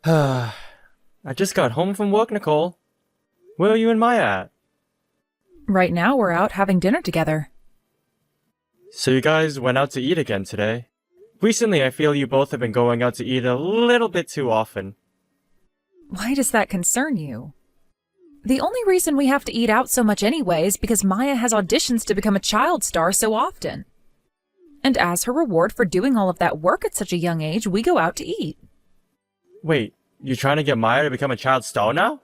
I just got home from work, Nicole. Where are you and Maya at? Right now we're out having dinner together. So you guys went out to eat again today? Recently, I feel you both have been going out to eat a little bit too often. Why does that concern you? The only reason we have to eat out so much anyway is because Maya has auditions to become a child star so often. And as her reward for doing all of that work at such a young age, we go out to eat. Wait, you trying to get Maya to become a child star now?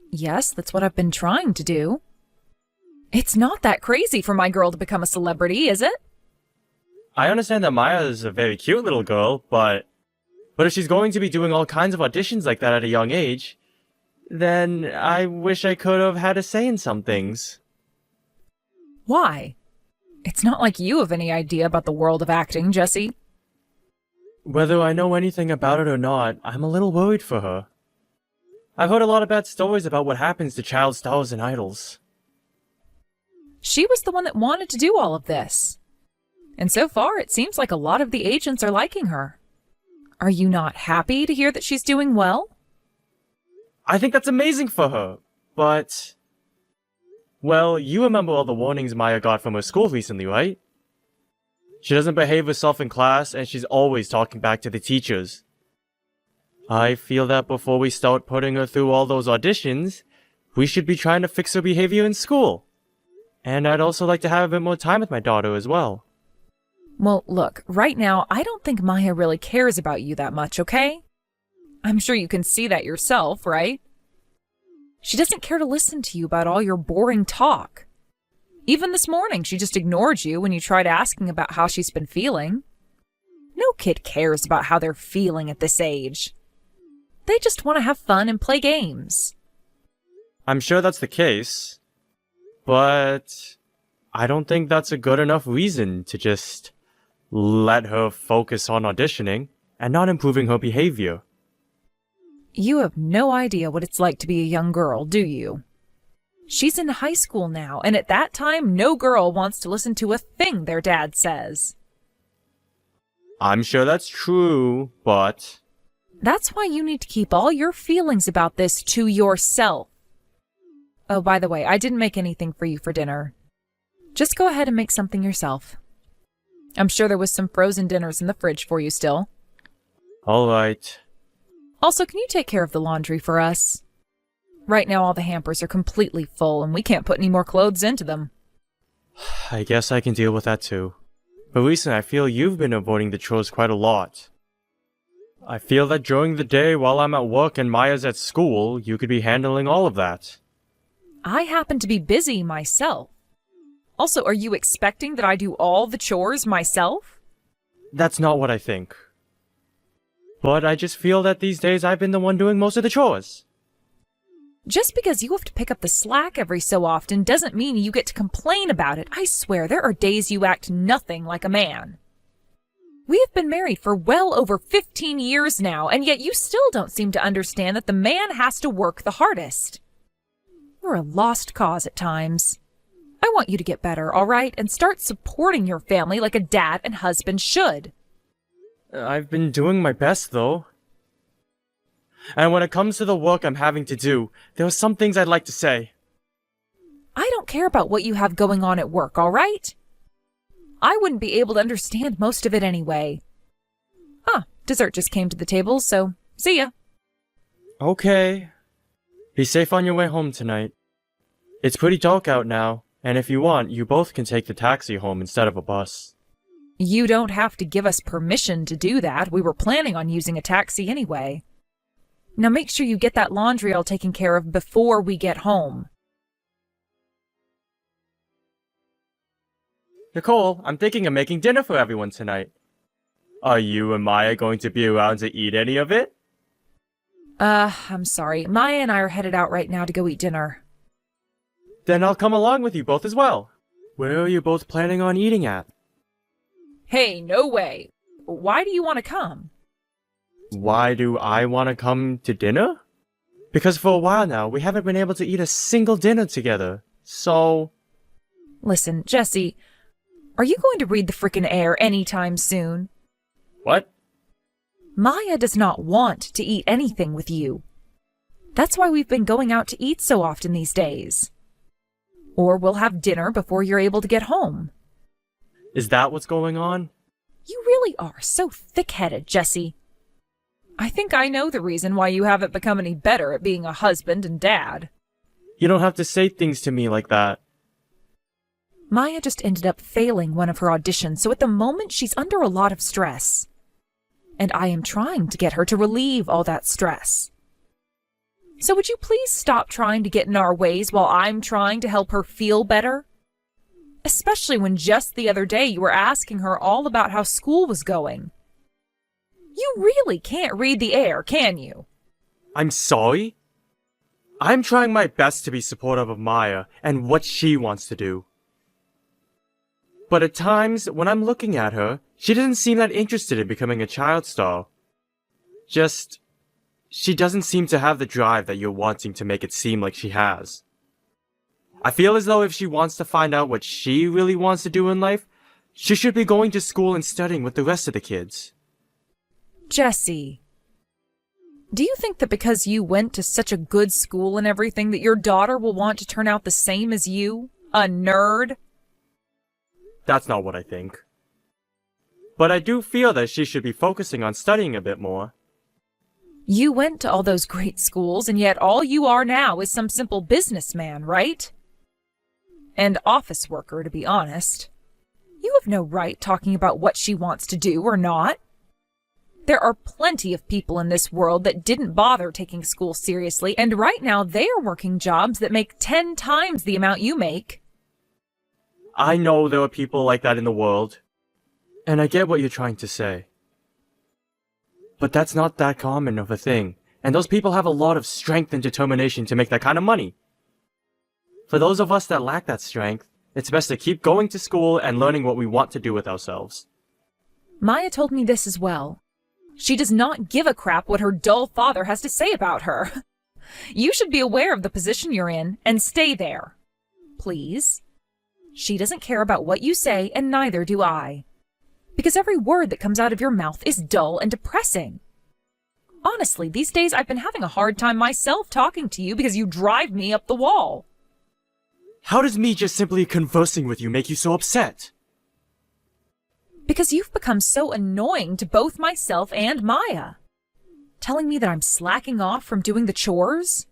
Yes, that's what I've been trying to do. It's not that crazy for my girl to become a celebrity, is it? I understand that Maya is a very cute little girl, but if she's going to be doing all kinds of auditions like that at a young age, then I wish I could have had a say in some things. Why? It's not like you have any idea about the world of acting, Jesse. Whether I know anything about it or not, I'm a little worried for her. I've heard a lot of bad stories about what happens to child stars and idols. She was the one that wanted to do all of this. And so far, it seems like a lot of the agents are liking her. Are you not happy to hear that she's doing well? I think that's amazing for her, but... Well, you remember all the warnings Maya got from her school recently, right? She doesn't behave herself in class, and she's always talking back to the teachers. I feel that before we start putting her through all those auditions, we should be trying to fix her behavior in school. And I'd also like to have a bit more time with my daughter as well. Well, look, right now, I don't think Maya really cares about you that much, okay? I'm sure you can see that yourself, right? She doesn't care to listen to you about all your boring talk. Even this morning, she just ignored you when you tried asking about how she's been feeling. No kid cares about how they're feeling at this age. They just want to have fun and play games. I'm sure that's the case, but I don't think that's a good enough reason to just let her focus on auditioning and not improving her behavior. You have no idea what it's like to be a young girl, do you? She's in high school now, and at that time, no girl wants to listen to a thing their dad says. I'm sure that's true, but... That's why you need to keep all your feelings about this to yourself. Oh, by the way, I didn't make anything for you for dinner. Just go ahead and make something yourself. I'm sure there was some frozen dinners in the fridge for you still. All right. Also, can you take care of the laundry for us? Right now, all the hampers are completely full, and we can't put any more clothes into them. I guess I can deal with that too. But recently, I feel you've been avoiding the chores quite a lot. I feel that during the day while I'm at work and Maya's at school, you could be handling all of that. I happen to be busy myself. Also, are you expecting that I do all the chores myself? That's not what I think. But I just feel that these days I've been the one doing most of the chores. Just because you have to pick up the slack every so often doesn't mean you get to complain about it. I swear, there are days you act nothing like a man. We have been married for well over 15 years now, and yet you still don't seem to understand that the man has to work the hardest. You're a lost cause at times. I want you to get better, all right, and start supporting your family like a dad and husband should. I've been doing my best, though. And when it comes to the work I'm having to do, there are some things I'd like to say. I don't care about what you have going on at work, all right? I wouldn't be able to understand most of it anyway. Dessert just came to the table, so see ya. Okay. Be safe on your way home tonight. It's pretty dark out now, and if you want, you both can take the taxi home instead of a bus. You don't have to give us permission to do that. We were planning on using a taxi anyway. Now make sure you get that laundry all taken care of before we get home. Nicole, I'm thinking of making dinner for everyone tonight. Are you and Maya going to be around to eat any of it? I'm sorry. Maya and I are headed out right now to go eat dinner. Then I'll come along with you both as well. Where are you both planning on eating at? Hey, no way. Why do you want to come? Why do I want to come to dinner? Because for a while now, we haven't been able to eat a single dinner together, so... Listen, Jesse, are you going to read the frickin' air anytime soon? What? Maya does not want to eat anything with you. That's why we've been going out to eat so often these days. Or we'll have dinner before you're able to get home. Is that what's going on? You really are so thick-headed, Jesse. I think I know the reason why you haven't become any better at being a husband and dad. You don't have to say things to me like that. Maya just ended up failing one of her auditions, so at the moment she's under a lot of stress. And I am trying to get her to relieve all that stress. So would you please stop trying to get in our ways while I'm trying to help her feel better? Especially when just the other day you were asking her all about how school was going. You really can't read the air, can you? I'm sorry? I'm trying my best to be supportive of Maya and what she wants to do. But at times, when I'm looking at her, she doesn't seem that interested in becoming a child star. She doesn't seem to have the drive that you're wanting to make it seem like she has. I feel as though if she wants to find out what she really wants to do in life, she should be going to school and studying with the rest of the kids. Jesse, do you think that because you went to such a good school and everything that your daughter will want to turn out the same as you? A nerd? That's not what I think. But I do feel that she should be focusing on studying a bit more. You went to all those great schools, and yet all you are now is some simple businessman, right? And office worker, to be honest. You have no right talking about what she wants to do or not. There are plenty of people in this world that didn't bother taking school seriously, and right now they are working jobs that make 10 times the amount you make. I know there are people like that in the world, and I get what you're trying to say. But that's not that common of a thing, and those people have a lot of strength and determination to make that kind of money. For those of us that lack that strength, it's best to keep going to school and learning what we want to do with ourselves. Maya told me this as well. She does not give a crap what her dull father has to say about her. You should be aware of the position you're in and stay there. Please. She doesn't care about what you say, and neither do I. Because every word that comes out of your mouth is dull and depressing. Honestly, these days I've been having a hard time myself talking to you because you drive me up the wall. How does me just simply conversing with you make you so upset? Because you've become so annoying to both myself and Maya. Telling me that I'm slacking off from doing the chores.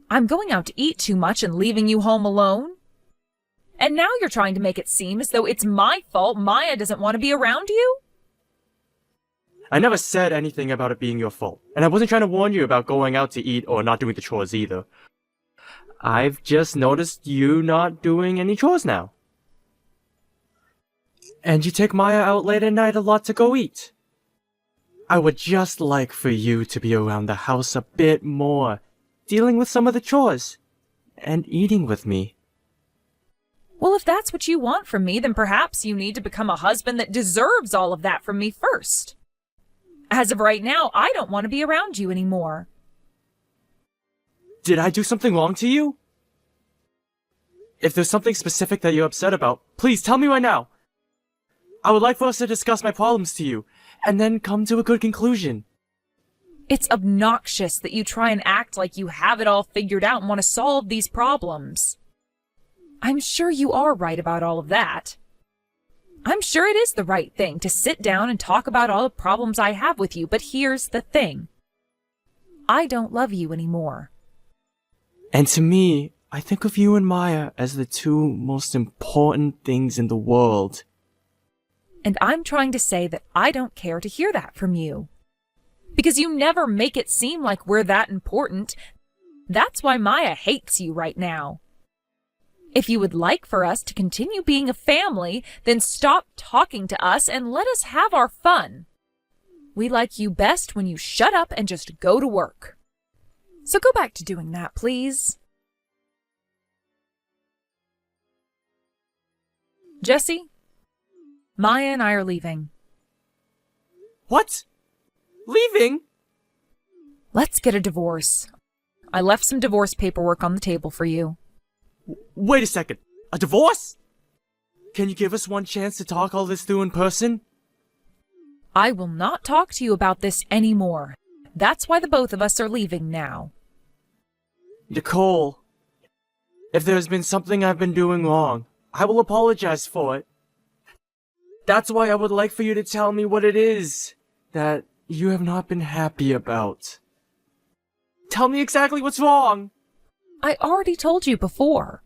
I'm going out to eat too much and leaving you home alone. And now you're trying to make it seem as though it's my fault Maya doesn't want to be around you? I never said anything about it being your fault, and I wasn't trying to warn you about going out to eat or not doing the chores either. I've just noticed you not doing any chores now. And you take Maya out late at night a lot to go eat. I would just like for you to be around the house a bit more, dealing with some of the chores, and eating with me. Well, if that's what you want from me, then perhaps you need to become a husband that deserves all of that from me first. As of right now, I don't want to be around you anymore. Did I do something wrong to you? If there's something specific that you're upset about, please tell me right now. I would like for us to discuss my problems to you, and then come to a good conclusion. It's obnoxious that you try and act like you have it all figured out and want to solve these problems. I'm sure you are right about all of that. I'm sure it is the right thing to sit down and talk about all the problems I have with you, but here's the thing. I don't love you anymore. And to me, I think of you and Maya as the two most important things in the world. And I'm trying to say that I don't care to hear that from you. Because you never make it seem like we're that important. That's why Maya hates you right now. If you would like for us to continue being a family, then stop talking to us and let us have our fun. We like you best when you shut up and just go to work. So go back to doing that, please. Jesse, Maya and I are leaving. What? Leaving? Let's get a divorce. I left some divorce paperwork on the table for you. Wait a second. A divorce? Can you give us one chance to talk all this through in person? I will not talk to you about this anymore. That's why the both of us are leaving now. Nicole, if there's been something I've been doing wrong, I will apologize for it. That's why I would like for you to tell me what it is that you have not been happy about. Tell me exactly what's wrong. I already told you before.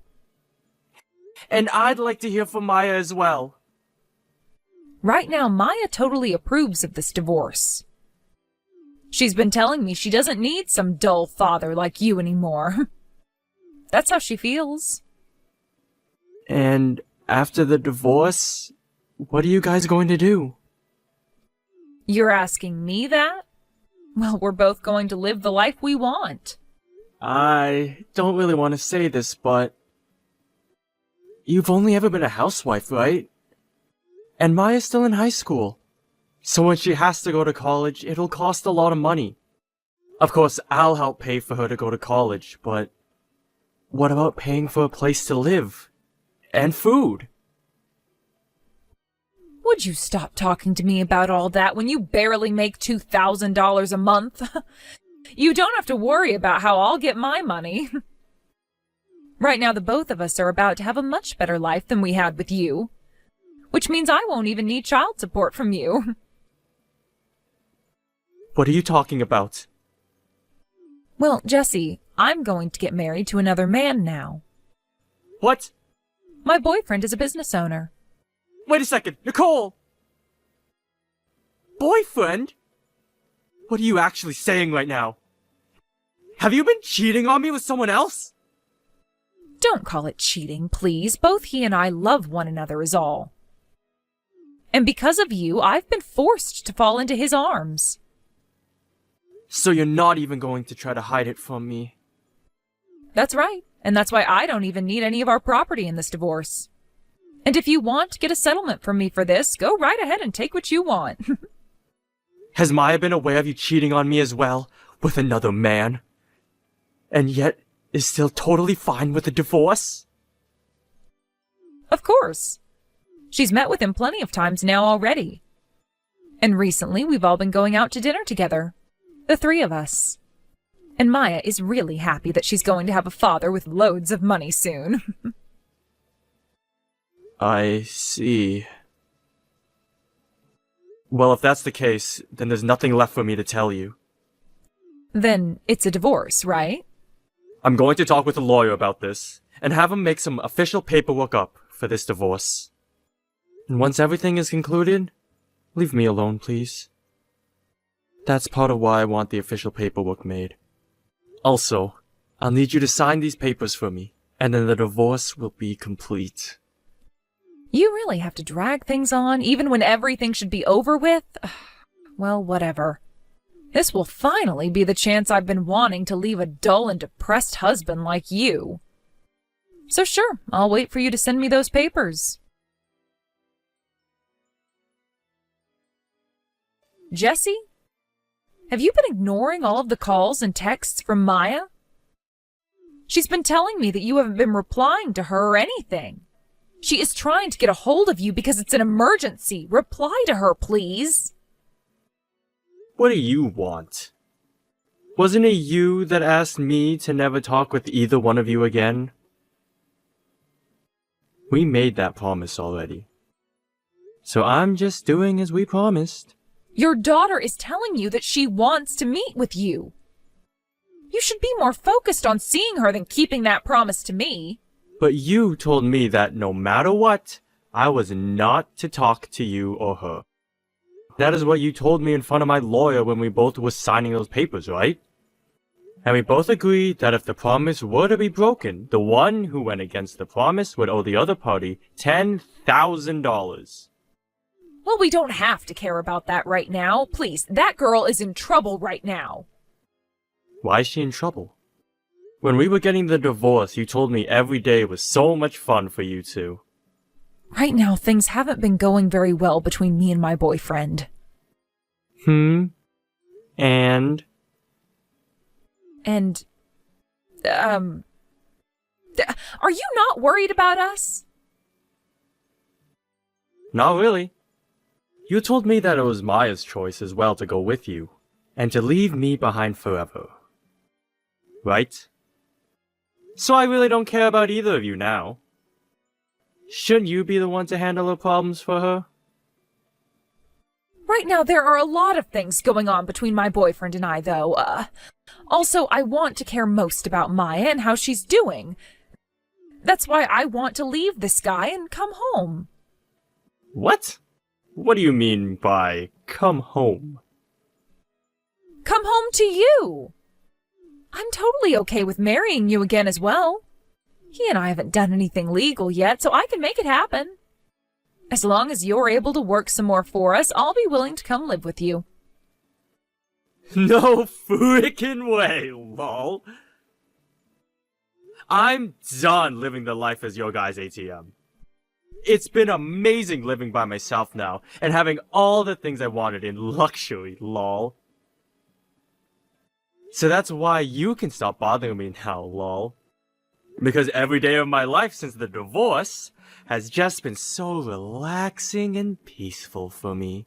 And I'd like to hear from Maya as well. Right now, Maya totally approves of this divorce. She's been telling me she doesn't need some dull father like you anymore. That's how she feels. And after the divorce, what are you guys going to do? You're asking me that? Well, we're both going to live the life we want. I don't really want to say this, but you've only ever been a housewife, right? And Maya's still in high school. So when she has to go to college, it'll cost a lot of money. Of course, I'll help pay for her to go to college, but what about paying for a place to live? And food? Would you stop talking to me about all that when you barely make $2,000 a month? You don't have to worry about how I'll get my money. Right now, the both of us are about to have a much better life than we had with you. Which means I won't even need child support from you. What are you talking about? Well, Jesse, I'm going to get married to another man now. What? My boyfriend is a business owner. Wait a second, Nicole! Boyfriend? What are you actually saying right now? Have you been cheating on me with someone else? Don't call it cheating, please. Both he and I love one another is all. And because of you, I've been forced to fall into his arms. So you're not even going to try to hide it from me? That's right. And that's why I don't even need any of our property in this divorce. And if you want to get a settlement from me for this, go right ahead and take what you want. Has Maya been aware of you cheating on me as well, with another man? And yet is still totally fine with the divorce? Of course. She's met with him plenty of times now already. And recently we've all been going out to dinner together. The three of us. And Maya is really happy that she's going to have a father with loads of money soon. I see. Well, if that's the case, then there's nothing left for me to tell you. Then it's a divorce, right? I'm going to talk with a lawyer about this, and have him make some official paperwork up for this divorce. And once everything is concluded, leave me alone, please. That's part of why I want the official paperwork made. Also, I'll need you to sign these papers for me, and then the divorce will be complete. You really have to drag things on, even when everything should be over with? Well, whatever. This will finally be the chance I've been wanting to leave a dull and depressed husband like you. So sure, I'll wait for you to send me those papers. Jesse? Have you been ignoring all of the calls and texts from Maya? She's been telling me that you haven't been replying to her or anything. She is trying to get a hold of you because it's an emergency. Reply to her, please. What do you want? Wasn't it you that asked me to never talk with either one of you again? We made that promise already. So I'm just doing as we promised. Your daughter is telling you that she wants to meet with you. You should be more focused on seeing her than keeping that promise to me. But you told me that no matter what, I was not to talk to you or her. That is what you told me in front of my lawyer when we both were signing those papers, right? And we both agreed that if the promise were to be broken, the one who went against the promise would owe the other party $10,000. Well, we don't have to care about that right now. Please, that girl is in trouble right now. Why is she in trouble? When we were getting the divorce, you told me every day was so much fun for you two. Right now, things haven't been going very well between me and my boyfriend. And? And, are you not worried about us? Not really. You told me that it was Maya's choice as well to go with you, and to leave me behind forever. Right? So I really don't care about either of you now. Shouldn't you be the one to handle her problems for her? Right now, there are a lot of things going on between my boyfriend and I, though. Also, I want to care most about Maya and how she's doing. That's why I want to leave this guy and come home. What? What do you mean by come home? Come home to you! I'm totally okay with marrying you again as well. He and I haven't done anything legal yet, so I can make it happen. As long as you're able to work some more for us, I'll be willing to come live with you. No frickin' way, lol. I'm done living the life as your guy's ATM. It's been amazing living by myself now, and having all the things I wanted in luxury, lol. So that's why you can stop bothering me now, lol. Because every day of my life since the divorce has just been so relaxing and peaceful for me.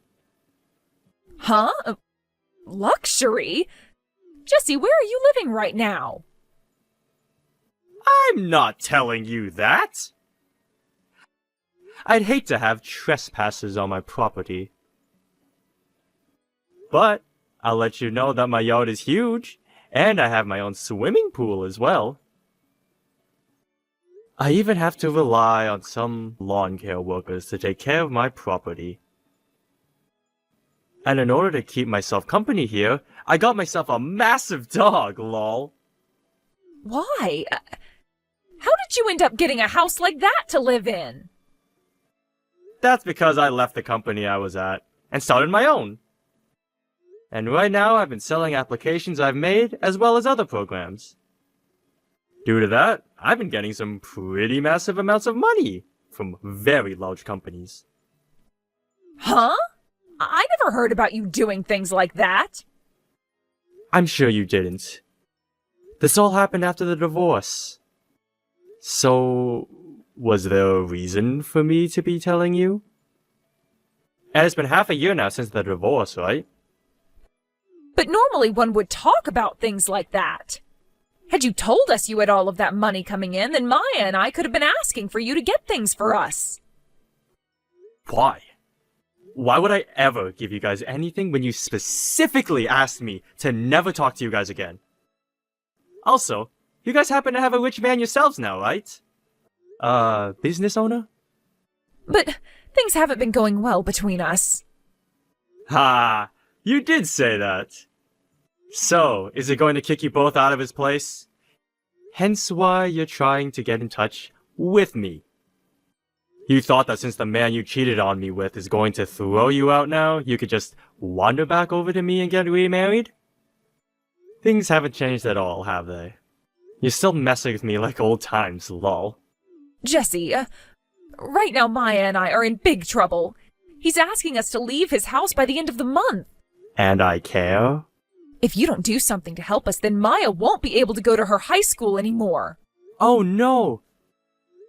Huh? Luxury? Jesse, where are you living right now? I'm not telling you that! I'd hate to have trespassers on my property. But I'll let you know that my yard is huge, and I have my own swimming pool as well. I even have to rely on some lawn care workers to take care of my property. And in order to keep myself company here, I got myself a massive dog, lol. Why? How did you end up getting a house like that to live in? That's because I left the company I was at and started my own. And right now I've been selling applications I've made as well as other programs. Due to that, I've been getting some pretty massive amounts of money from very large companies. Huh? I never heard about you doing things like that. I'm sure you didn't. This all happened after the divorce. So, was there a reason for me to be telling you? And it's been half a year now since the divorce, right? But normally one would talk about things like that. Had you told us you had all of that money coming in, then Maya and I could have been asking for you to get things for us. Why? Why would I ever give you guys anything when you specifically asked me to never talk to you guys again? Also, you guys happen to have a rich man yourselves now, right? Business owner? But things haven't been going well between us. Ha! You did say that. So, is it going to kick you both out of his place? Hence why you're trying to get in touch with me. You thought that since the man you cheated on me with is going to throw you out now, you could just wander back over to me and get remarried? Things haven't changed at all, have they? You're still messing with me like old times, lol. Jesse, right now Maya and I are in big trouble. He's asking us to leave his house by the end of the month. And I care? If you don't do something to help us, then Maya won't be able to go to her high school anymore. Oh no!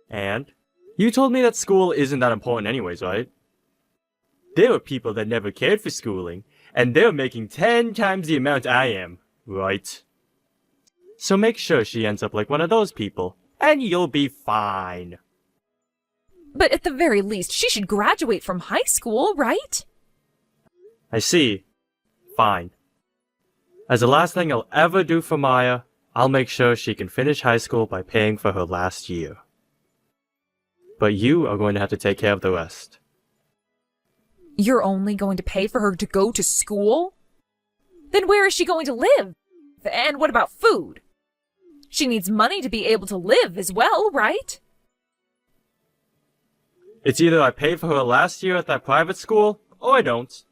And? You told me that school isn't that important anyways, right? There are people that never cared for schooling, and they're making 10 times the amount I am, right? So make sure she ends up like one of those people, and you'll be fine. But at the very least, she should graduate from high school, right? I see. Fine. As the last thing I'll ever do for Maya, I'll make sure she can finish high school by paying for her last year. But you are going to have to take care of the rest. You're only going to pay for her to go to school? Then where is she going to live? And what about food? She needs money to be able to live as well, right? It's either I pay for her last year at that private school, or I don't.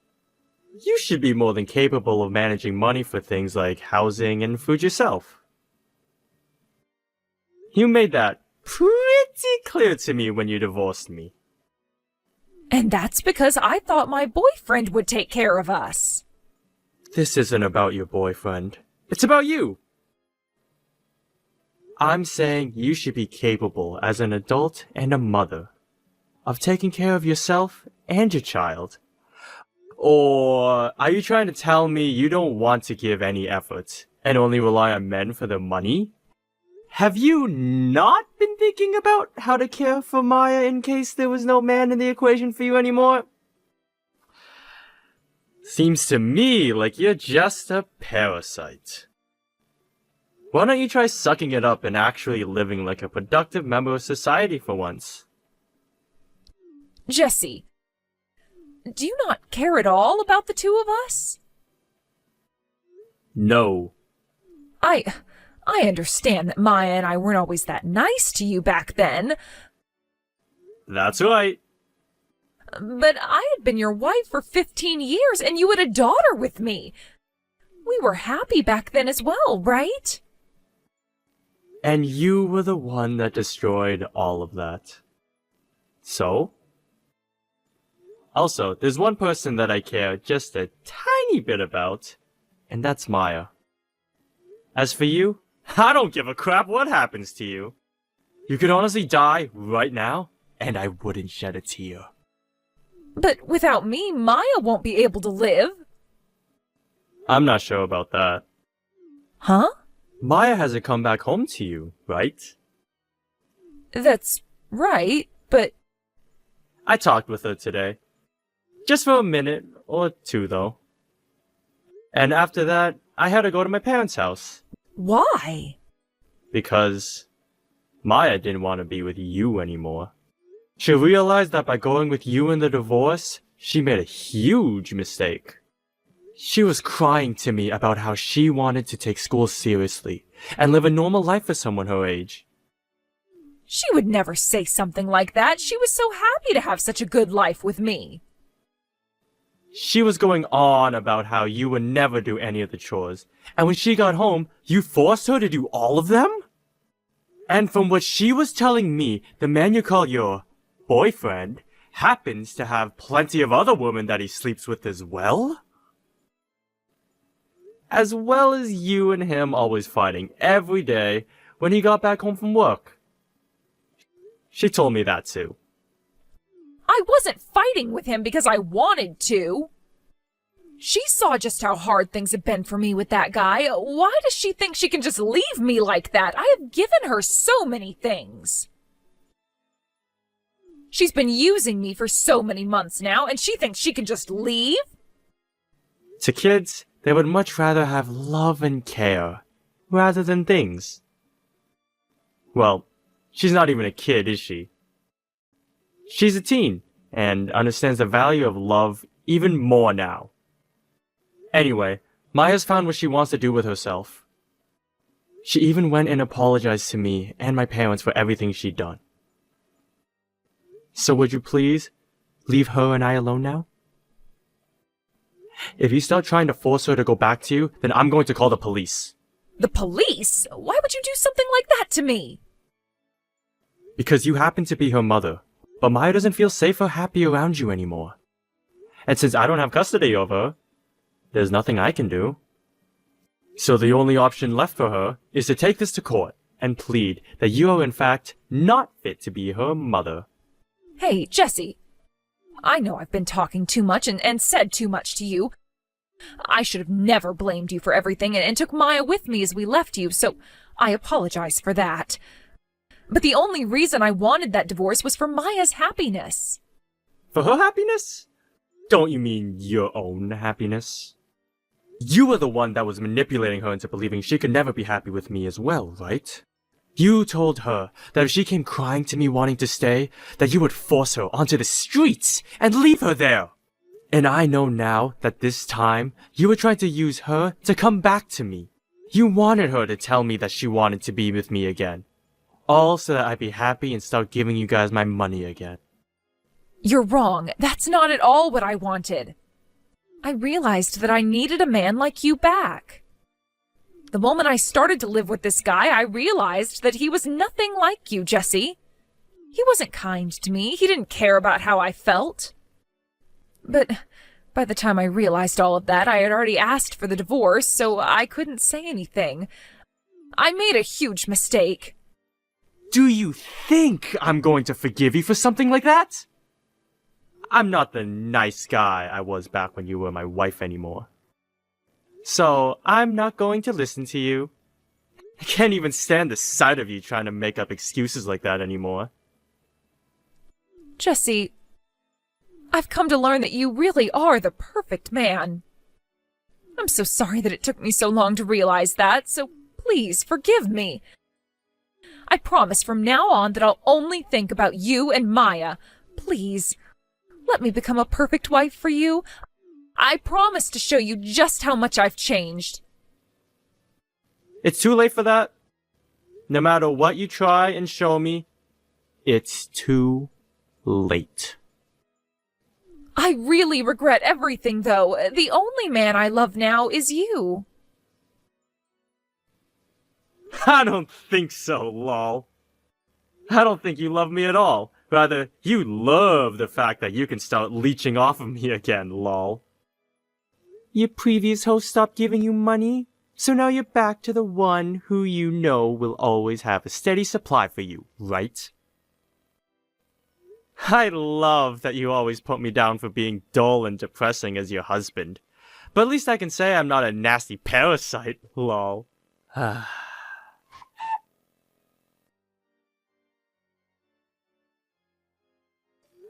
You should be more than capable of managing money for things like housing and food yourself. You made that pretty clear to me when you divorced me. And that's because I thought my boyfriend would take care of us. This isn't about your boyfriend. It's about you. I'm saying you should be capable as an adult and a mother of taking care of yourself and your child Or are you trying to tell me you don't want to give any effort and only rely on men for their money? Have you not been thinking about how to care for Maya in case there was no man in the equation for you anymore? Seems to me like you're just a parasite. Why don't you try sucking it up and actually living like a productive member of society for once? Jesse, do you not care at all about the two of us? No. I understand that Maya and I weren't always that nice to you back then. That's right. But I had been your wife for 15 years and you had a daughter with me. We were happy back then as well, right? And you were the one that destroyed all of that. So? Also, there's one person that I care just a tiny bit about, and that's Maya. As for you, I don't give a crap what happens to you. You could honestly die right now, and I wouldn't shed a tear. But without me, Maya won't be able to live. I'm not sure about that. Huh? Maya hasn't come back home to you, right? That's right, but... I talked with her today. Just for a minute or two, though. And after that, I had to go to my parents' house. Why? Because Maya didn't want to be with you anymore. She realized that by going with you in the divorce, she made a huge mistake. She was crying to me about how she wanted to take school seriously and live a normal life for someone her age. She would never say something like that. She was so happy to have such a good life with me. She was going on about how you would never do any of the chores, and when she got home, you forced her to do all of them? And from what she was telling me, the man you call your boyfriend happens to have plenty of other women that he sleeps with as well? As well as you and him always fighting every day when he got back home from work. She told me that too. I wasn't fighting with him because I wanted to. She saw just how hard things have been for me with that guy. Why does she think she can just leave me like that? I have given her so many things. She's been using me for so many months now, and she thinks she can just leave? To kids, they would much rather have love and care, rather than things. Well, she's not even a kid, is she? She's a teen, and understands the value of love even more now. Anyway, Maya's found what she wants to do with herself. She even went and apologized to me and my parents for everything she'd done. So would you please leave her and I alone now? If you start trying to force her to go back to you, then I'm going to call the police. The police? Why would you do something like that to me? Because you happen to be her mother, but Maya doesn't feel safe or happy around you anymore. And since I don't have custody of her, there's nothing I can do. So the only option left for her is to take this to court and plead that you are in fact not fit to be her mother. Hey, Jesse. I know I've been talking too much and said too much to you. I should have never blamed you for everything and took Maya with me as we left you, so I apologize for that. But the only reason I wanted that divorce was for Maya's happiness. For her happiness? Don't you mean your own happiness? You were the one that was manipulating her into believing she could never be happy with me as well, right? You told her that if she came crying to me wanting to stay, that you would force her onto the streets and leave her there. And I know now that this time, you were trying to use her to come back to me. You wanted her to tell me that she wanted to be with me again. All so that I'd be happy and start giving you guys my money again. You're wrong. That's not at all what I wanted. I realized that I needed a man like you back. The moment I started to live with this guy, I realized that he was nothing like you, Jesse. He wasn't kind to me. He didn't care about how I felt. But by the time I realized all of that, I had already asked for the divorce, so I couldn't say anything. I made a huge mistake. Do you think I'm going to forgive you for something like that? I'm not the nice guy I was back when you were my wife anymore. So, I'm not going to listen to you. I can't even stand the sight of you trying to make up excuses like that anymore. Jesse, I've come to learn that you really are the perfect man. I'm so sorry that it took me so long to realize that, so please forgive me. I promise from now on that I'll only think about you and Maya. Please, let me become a perfect wife for you. I promise to show you just how much I've changed. It's too late for that. No matter what you try and show me, it's too late. I really regret everything, though. The only man I love now is you. I don't think so, lol. I don't think you love me at all. Rather, you love the fact that you can start leeching off of me again, lol. Your previous host stopped giving you money, so now you're back to the one who you know will always have a steady supply for you, right? I love that you always put me down for being dull and depressing as your husband. But at least I can say I'm not a nasty parasite, lol.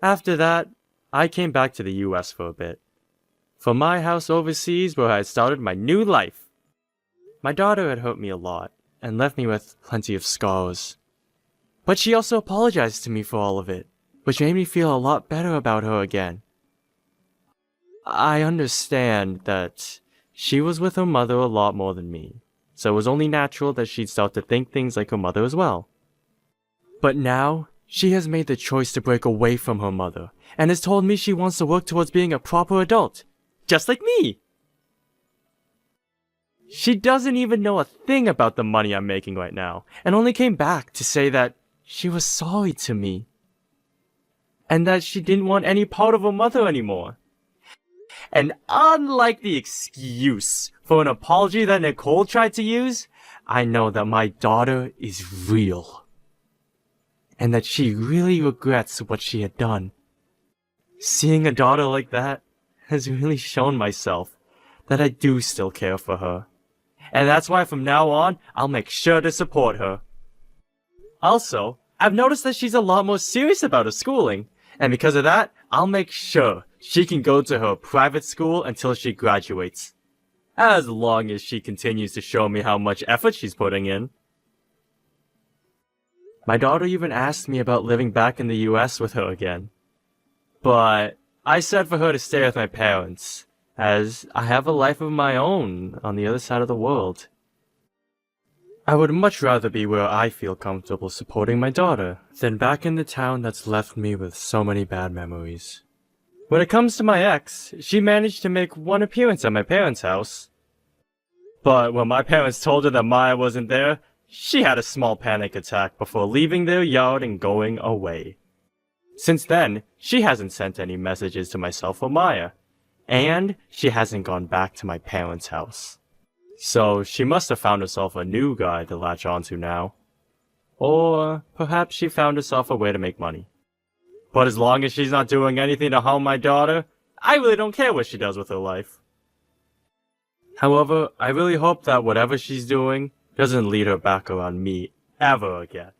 After that, I came back to the US for a bit. From my house overseas where I had started my new life. My daughter had hurt me a lot, and left me with plenty of scars. But she also apologized to me for all of it, which made me feel a lot better about her again. I understand that she was with her mother a lot more than me, so it was only natural that she'd start to think things like her mother as well. But now, she has made the choice to break away from her mother, and has told me she wants to work towards being a proper adult, just like me! She doesn't even know a thing about the money I'm making right now, and only came back to say that she was sorry to me. And that she didn't want any part of her mother anymore. And unlike the excuse for an apology that Nicole tried to use, I know that my daughter is real. And that she really regrets what she had done. Seeing a daughter like that has really shown myself that I do still care for her. And that's why from now on, I'll make sure to support her. Also, I've noticed that she's a lot more serious about her schooling. And because of that, I'll make sure she can go to her private school until she graduates. As long as she continues to show me how much effort she's putting in. My daughter even asked me about living back in the US with her again. But I said for her to stay with my parents, as I have a life of my own on the other side of the world. I would much rather be where I feel comfortable supporting my daughter than back in the town that's left me with so many bad memories. When it comes to my ex, she managed to make one appearance at my parents' house. But when my parents told her that Maya wasn't there, she had a small panic attack before leaving their yard and going away. Since then, she hasn't sent any messages to myself or Maya, and she hasn't gone back to my parents' house. So she must have found herself a new guy to latch onto now. Or perhaps she found herself a way to make money. But as long as she's not doing anything to harm my daughter, I really don't care what she does with her life. However, I really hope that whatever she's doing doesn't lead her back around me ever again.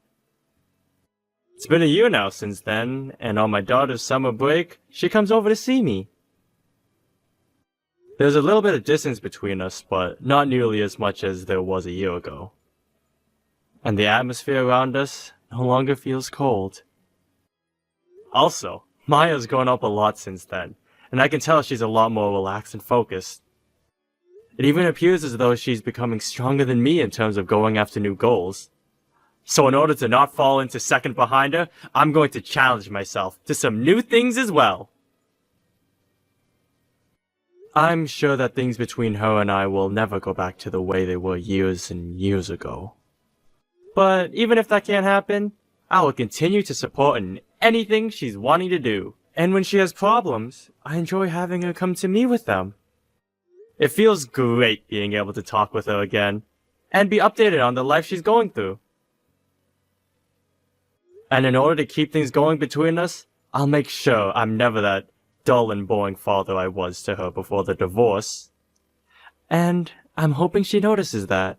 It's been a year now since then, and on my daughter's summer break, she comes over to see me. There's a little bit of distance between us, but not nearly as much as there was a year ago. And the atmosphere around us no longer feels cold. Also, Maya's grown up a lot since then, and I can tell she's a lot more relaxed and focused. It even appears as though she's becoming stronger than me in terms of going after new goals. So in order to not fall into second behind her, I'm going to challenge myself to some new things as well. I'm sure that things between her and I will never go back to the way they were years and years ago. But even if that can't happen, I will continue to support in anything she's wanting to do. And when she has problems, I enjoy having her come to me with them. It feels great being able to talk with her again, and be updated on the life she's going through. And in order to keep things going between us, I'll make sure I'm never that dull and boring father I was to her before the divorce. And I'm hoping she notices that.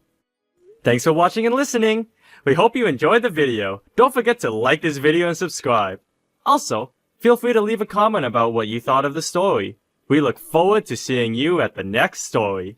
Thanks for watching and listening! We hope you enjoyed the video. Don't forget to like this video and subscribe. Also, feel free to leave a comment about what you thought of the story. We look forward to seeing you at the next story.